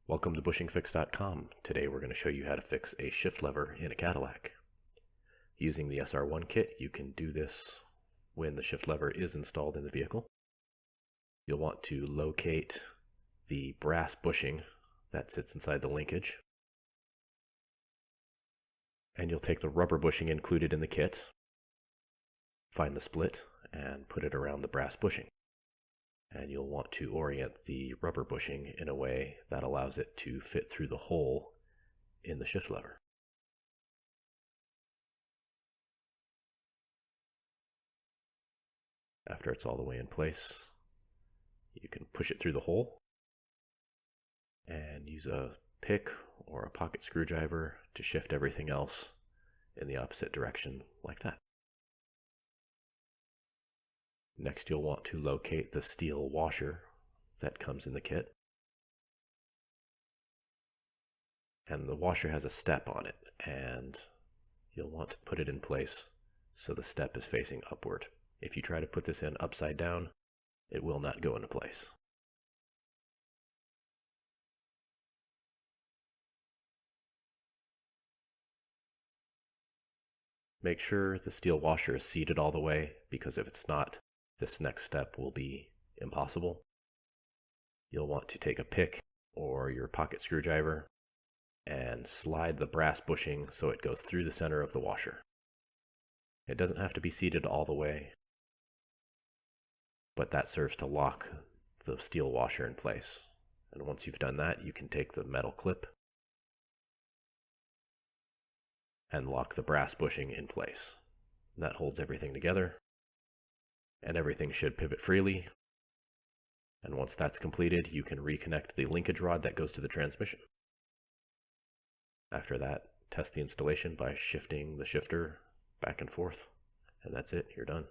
Welcome to bushingfix.com. Today we're going to show you how to fix a shift lever in a Cadillac. Using the SR1Kit, you can do this when the shift lever is installed in the vehicle. You'll want to locate the brass bushing that sits inside the linkage. And you'll take the rubber bushing included in the kit, find the split, and put it around the brass bushing. And you'll want to orient the rubber bushing in a way that allows it to fit through the hole in the shift lever. After it's all the way in place, you can push it through the hole and use a pick or a pocket screwdriver to shift everything else in the opposite direction like that. Next, you'll want to locate the steel washer that comes in the kit. And the washer has a step on it, and you'll want to put it in place so the step is facing upward. If you try to put this in upside down, it will not go into place. Make sure the steel washer is seated all the way, because if it's not, this next step will be impossible. You'll want to take a pick or your pocket screwdriver and slide the brass bushing so it goes through the center of the washer. It doesn't have to be seated all the way, but that serves to lock the steel washer in place. And once you've done that, you can take the metal clip and lock the brass bushing in place. That holds everything together, and everything should pivot freely. And once that's completed, you can reconnect the linkage rod that goes to the transmission. After that, test the installation by shifting the shifter back and forth, and that's it, you're done.